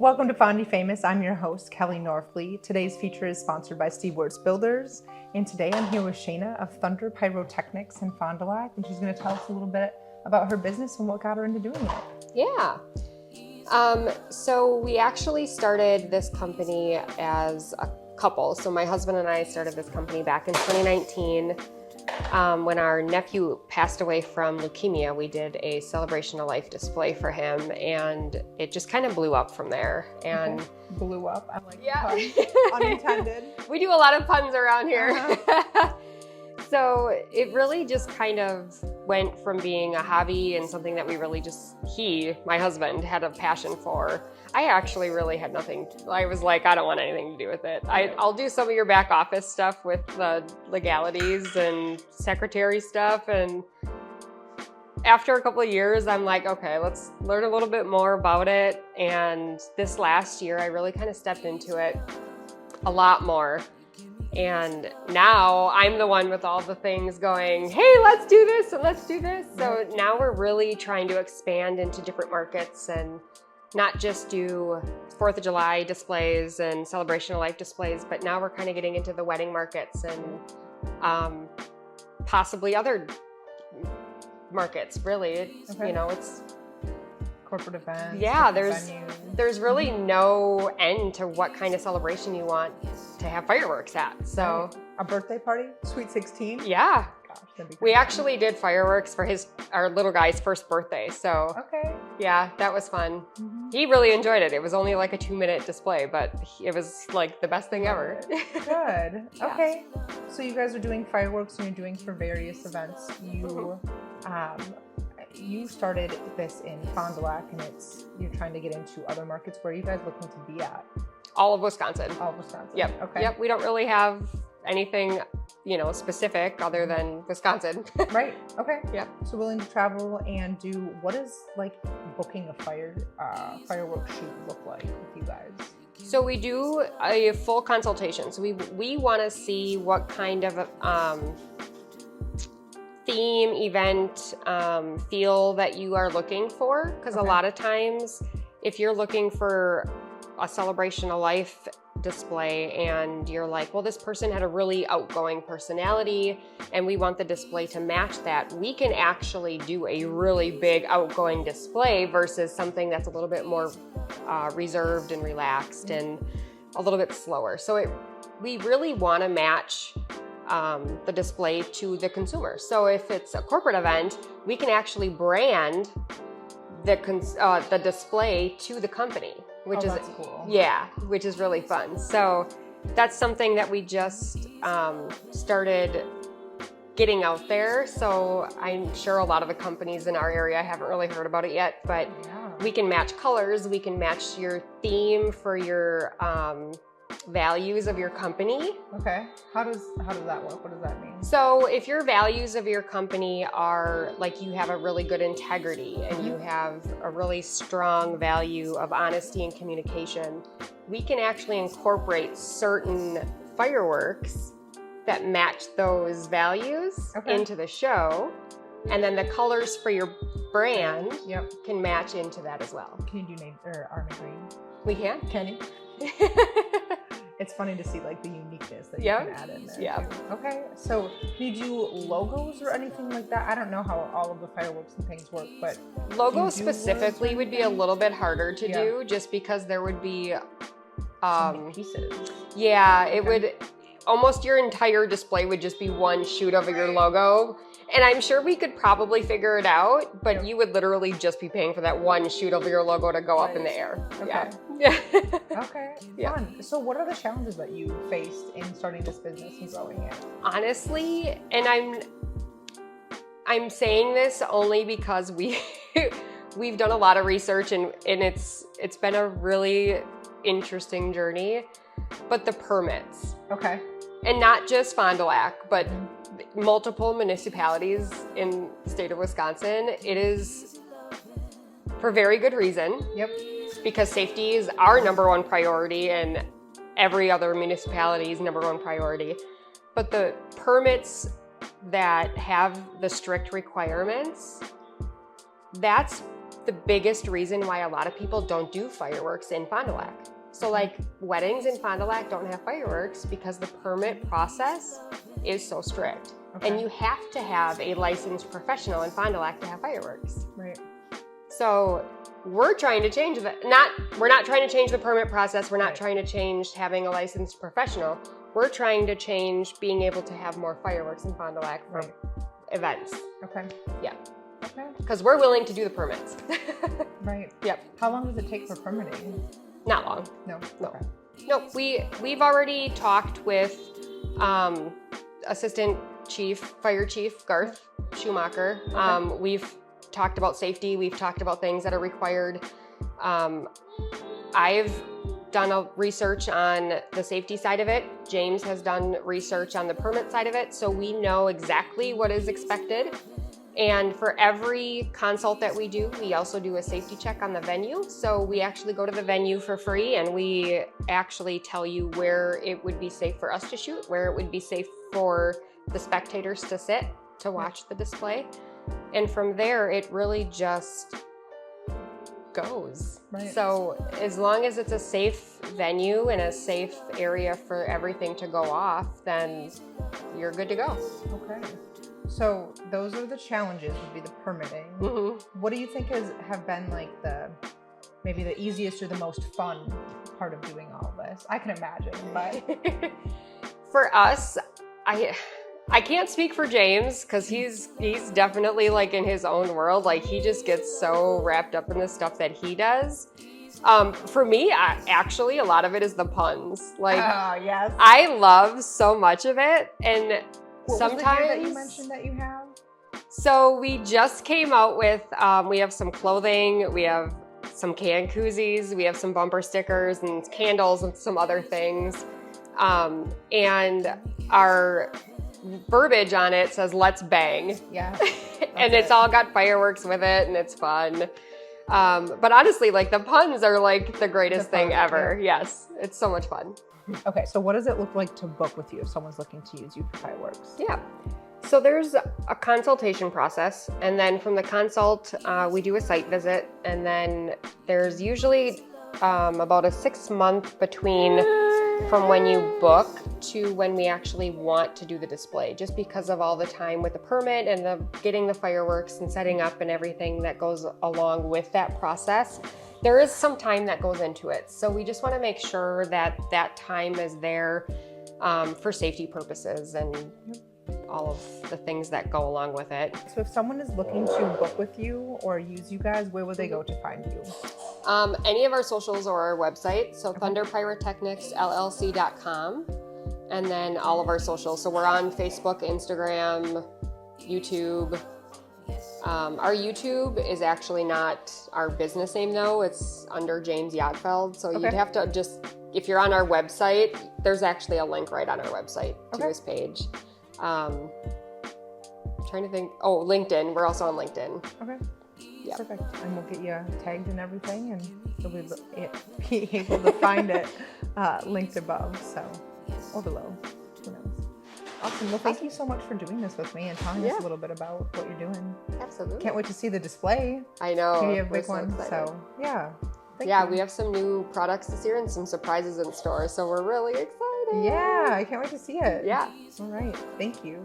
Welcome to Fondy Famous. I'm your host, Kelly Norfleet. Today's feature is sponsored by Steve Wertz Builders. And today I'm here with Shayna of Thunder Pyrotechnics in Fond du Lac, and she's going to tell us a little bit about her business and what got her into doing it. Yeah. So we actually started this company as a couple. So my husband and I started this company back in 2019. When our nephew passed away from leukemia, we did a celebration of life display for him, and it just kind of blew up from there. And blew up. I like yeah, puns. Unintended. We do a lot of puns around here. Uh-huh. So it really just kind of went from being a hobby and something that we really my husband, had a passion for. I actually really had nothing. I was like, I don't want anything to do with it. I'll do some of your back office stuff with the legalities and secretary stuff. And after a couple of years, I'm like, okay, let's learn a little bit more about it. And this last year, I really kind of stepped into it a lot more. And now I'm the one with all the things going, hey, let's do this and let's do this. So now we're really trying to expand into different markets and not just do 4th of July displays and celebration of life displays, but now we're kind of getting into the wedding markets and possibly other markets, really. Okay. You know, it's Corporate events. yeah, venues. there's really no end to what kind of celebration you want to have fireworks at. So A birthday party? Sweet 16? yeah, Gosh, that'd be we great. actually did fireworks for our little guy's first birthday. So Okay. yeah, that was fun. Mhm. He really enjoyed it. It was only like a 2-minute display, but it was like the best thing ever. Good. Yeah. Okay. So you guys are doing fireworks and you're doing for various events. You started this in Fond du Lac, and you're trying to get into other markets. Where are you guys looking to be at? All of Wisconsin. All of Wisconsin. Yep. Okay. Yep. We don't really have anything, specific other than Wisconsin. Right. Okay. Yep. So willing to travel and do, what is like booking a fireworks shoot look like with you guys? So we do a full consultation. So we want to see what kind of theme, event, feel that you are looking for. Because a lot of times, if you're looking for a celebration of life display and you're like, well, this person had a really outgoing personality and we want the display to match that, we can actually do a really big outgoing display versus something that's a little bit more reserved and relaxed and a little bit slower. So we really want to match the display to the consumer. So if it's a corporate event, we can actually brand the display to the company, which is that's cool. Yeah, which is really fun. So that's something that we just started getting out there. So I'm sure a lot of the companies in our area haven't really heard about it yet, but we can match colors, we can match your theme for your values of your company. Okay. How does that work? What does that mean? So if your values of your company are like you have a really good integrity and you have a really strong value of honesty and communication, we can actually incorporate certain fireworks that match those values into the show. And then the colors for your brand can match into that as well. Can you do army green? We can. Can you? It's funny to see like the uniqueness that you can add in there. Yeah. Too. Okay. So do you do logos or anything like that? I don't know how all of the fireworks and things work, but logos specifically would be a little bit harder to do just because there would be so many pieces. Yeah, it would almost your entire display would just be one shoot of your logo. And I'm sure we could probably figure it out, but you would literally just be paying for that one shoot of your logo to go up in the air. Okay. Yeah. Okay. Fun. So what are the challenges that you faced in starting this business and growing it? Honestly, and I'm saying this only because we've done a lot of research and it's been a really interesting journey, but the permits. Okay. And not just Fond du Lac, but multiple municipalities in the state of Wisconsin. It is for very good reason. Yep. Because safety is our number one priority and every other municipality's number one priority. But the permits that have the strict requirements, that's the biggest reason why a lot of people don't do fireworks in Fond du Lac. So like weddings in Fond du Lac don't have fireworks because the permit process is so strict. Okay. And you have to have a licensed professional in Fond du Lac to have fireworks. Right. So we're trying to change that. We're not trying to change the permit process. We're not trying to change having a licensed professional. We're trying to change being able to have more fireworks in Fond du Lac for events. Okay. Yeah. Okay. Because we're willing to do the permits. Right. Yep. How long does it take for permitting? Not long. No. No. Okay. No. We've already talked with Assistant Fire Chief Garth Schumacher. Okay. We've talked about safety. We've talked about things that are required. I've done a research on the safety side of it. James has done research on the permit side of it. So we know exactly what is expected. And for every consult that we do, we also do a safety check on the venue. So we actually go to the venue for free and we actually tell you where it would be safe for us to shoot, where it would be safe for the spectators to sit to watch the display. And from there, it really just goes. Right. So as long as it's a safe venue and a safe area for everything to go off, then you're good to go. Okay. So those are the challenges, would be the permitting. Mm-hmm. What do you think have been like maybe the easiest or the most fun part of doing all this? I can imagine, but for us, I can't speak for James because he's definitely like in his own world. Like he just gets so wrapped up in the stuff that he does. For me, actually, a lot of it is the puns. Like, yes. I love so much of it, and what sometimes was the gear that you mentioned that you have? So we just came out with. We have some clothing. We have some can koozies. We have some bumper stickers and candles and some other things. And our verbiage on it says "Let's bang." Yeah. And it's all got fireworks with it, and it's fun. But honestly, like the puns are like the greatest thing ever. Yeah. Yes, it's so much fun. Okay, so what does it look like to book with you if someone's looking to use you for fireworks? Yeah. So there's a consultation process, and then from the consult, we do a site visit, and then there's usually about a 6-month between from when you book to when we actually want to do the display, just because of all the time with the permit and the getting the fireworks and setting up and everything that goes along with that process. There is some time that goes into it. So we just want to make sure that that time is there for safety purposes and all of the things that go along with it. So if someone is looking to book with you or use you guys, where would they go to find you? Any of our socials or our website. So Thunder Pyrotechnics LLC.com. And then all of our socials. So we're on Facebook, Instagram, YouTube. Our YouTube is actually not our business name though. It's under James Yachtfeld. So you'd have to just, if you're on our website, there's actually a link right on our website to his page. Trying to think. Oh, LinkedIn. We're also on LinkedIn. Okay. Yeah. Perfect. And we'll get you tagged and everything, and you'll be able to find it linked above, or below. Who knows? Awesome. Well, thank you so much for doing this with me and telling us a little bit about what you're doing. Absolutely. Can't wait to see the display. I know. Maybe a big so one. excited. So yeah. Thank you. We have some new products this year and some surprises in store, so we're really excited. Yeah, I can't wait to see it. Yeah. All right. Thank you.